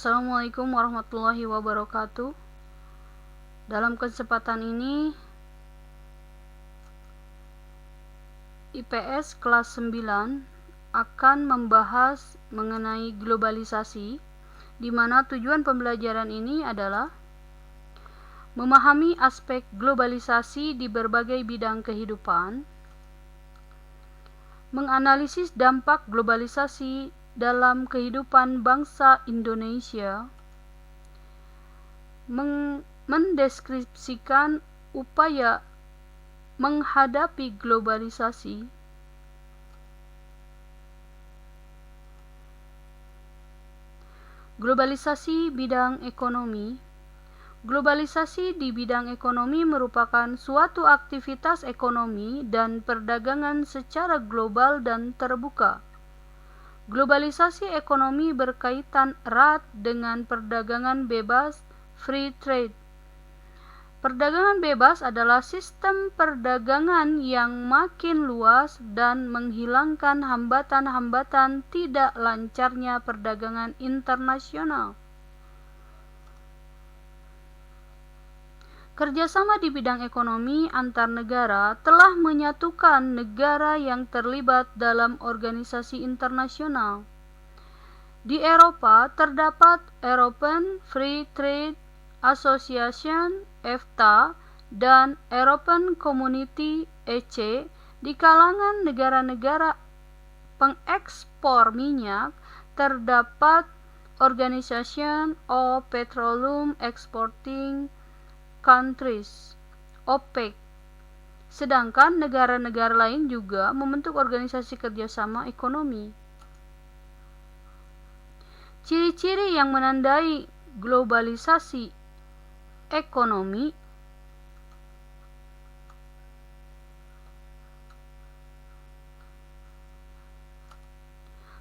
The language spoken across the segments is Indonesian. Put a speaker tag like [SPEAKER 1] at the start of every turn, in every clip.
[SPEAKER 1] Assalamualaikum warahmatullahi wabarakatuh. Dalam kesempatan ini IPS kelas 9 akan membahas mengenai globalisasi, di mana tujuan pembelajaran ini adalah memahami aspek globalisasi di berbagai bidang kehidupan, menganalisis dampak globalisasi dalam kehidupan bangsa Indonesia, mendeskripsikan upaya menghadapi globalisasi, globalisasi bidang ekonomi. Globalisasi di bidang ekonomi merupakan suatu aktivitas ekonomi dan perdagangan secara global dan terbuka. Globalisasi ekonomi berkaitan erat dengan perdagangan bebas, free trade. Perdagangan bebas adalah sistem perdagangan yang makin luas dan menghilangkan hambatan-hambatan tidak lancarnya perdagangan internasional. Kerjasama di bidang ekonomi antar negara telah menyatukan negara yang terlibat dalam organisasi internasional. Di Eropa terdapat European Free Trade Association (EFTA) dan European Community (EC). Di kalangan negara-negara pengekspor minyak terdapat Organization of Petroleum Exporting Countries (OPEC). Sedangkan negara-negara lain juga membentuk organisasi kerjasama ekonomi. Ciri-ciri yang menandai globalisasi ekonomi.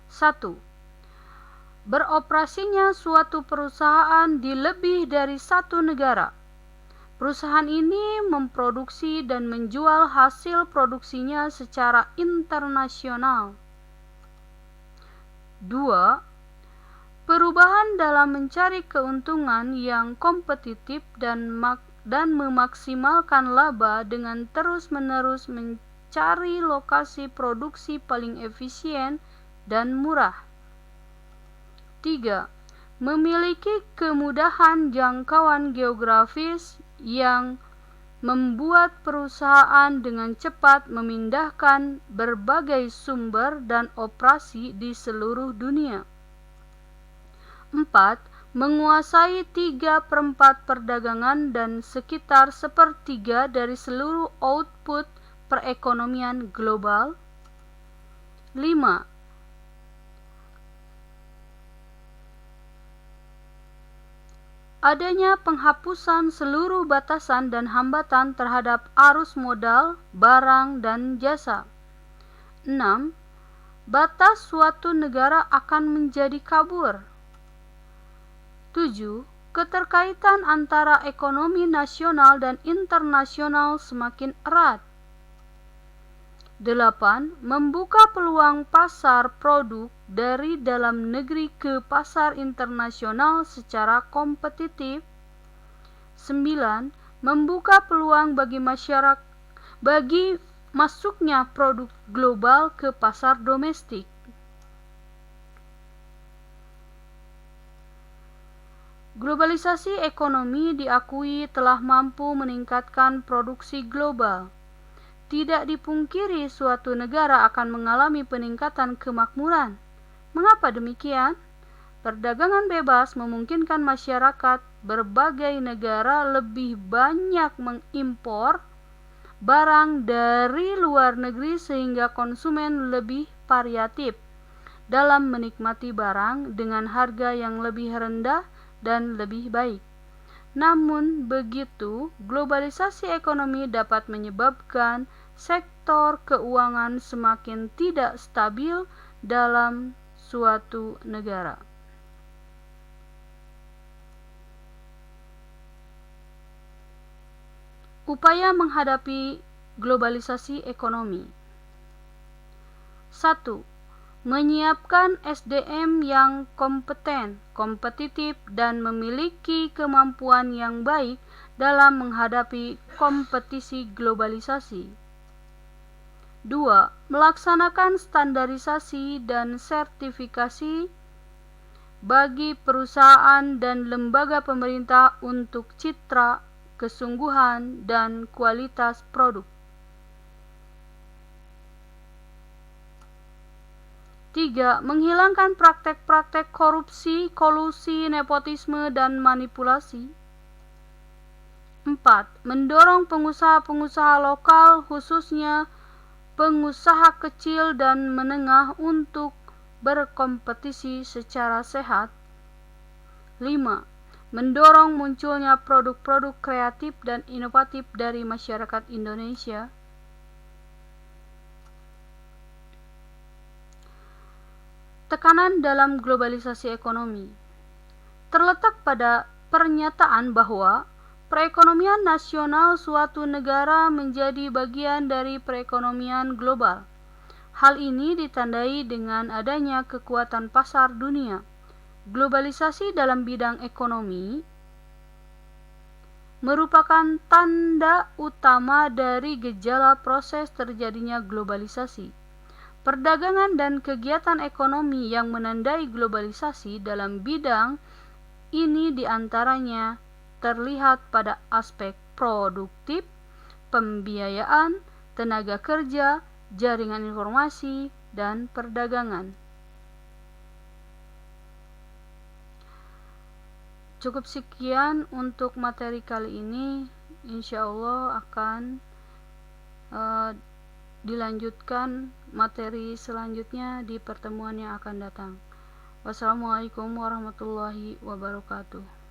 [SPEAKER 1] 1. Beroperasinya suatu perusahaan di lebih dari satu negara. Perusahaan ini memproduksi dan menjual hasil produksinya secara internasional. 2. Perubahan dalam mencari keuntungan yang kompetitif dan memaksimalkan laba dengan terus-menerus mencari lokasi produksi paling efisien dan murah. 3. Memiliki kemudahan jangkauan geografis yang membuat perusahaan dengan cepat memindahkan berbagai sumber dan operasi di seluruh dunia. 4. Menguasai 3/4 perdagangan dan sekitar 1/3 dari seluruh output perekonomian global. 5. Adanya penghapusan seluruh batasan dan hambatan terhadap arus modal, barang, dan jasa. 6. Batas suatu negara akan menjadi kabur. 7. Keterkaitan antara ekonomi nasional dan internasional semakin erat. 8. Membuka peluang pasar produk dari dalam negeri ke pasar internasional secara kompetitif. 9. Membuka peluang bagi masuknya produk global ke pasar domestik. Globalisasi ekonomi diakui telah mampu meningkatkan produksi global. Tidak dipungkiri suatu negara akan mengalami peningkatan kemakmuran. Mengapa demikian? Perdagangan bebas memungkinkan masyarakat berbagai negara lebih banyak mengimpor barang dari luar negeri sehingga konsumen lebih variatif dalam menikmati barang dengan harga yang lebih rendah dan lebih baik. Namun begitu, globalisasi ekonomi dapat menyebabkan sektor keuangan semakin tidak stabil dalam suatu negara. Upaya menghadapi globalisasi ekonomi. 1. menyiapkan SDM yang kompeten, kompetitif, dan memiliki kemampuan yang baik dalam menghadapi kompetisi globalisasi. 2. Melaksanakan standarisasi dan sertifikasi bagi perusahaan dan lembaga pemerintah untuk citra, kesungguhan, dan kualitas produk. 3. Menghilangkan praktek-praktek korupsi, kolusi, nepotisme, dan manipulasi. 4. Mendorong pengusaha-pengusaha lokal, khususnya pengusaha kecil dan menengah untuk berkompetisi secara sehat. 5. Mendorong munculnya produk-produk kreatif dan inovatif dari masyarakat Indonesia. Tekanan dalam globalisasi ekonomi terletak pada pernyataan bahwa perekonomian nasional suatu negara menjadi bagian dari perekonomian global. Hal ini ditandai dengan adanya kekuatan pasar dunia. Globalisasi dalam bidang ekonomi merupakan tanda utama dari gejala proses terjadinya globalisasi. Perdagangan dan kegiatan ekonomi yang menandai globalisasi dalam bidang ini diantaranya terlihat pada aspek produktif, pembiayaan, tenaga kerja, jaringan informasi, dan perdagangan. Cukup sekian untuk materi kali ini. Insya Allah akan dilanjutkan materi selanjutnya di pertemuan yang akan datang. Wassalamualaikum warahmatullahi wabarakatuh.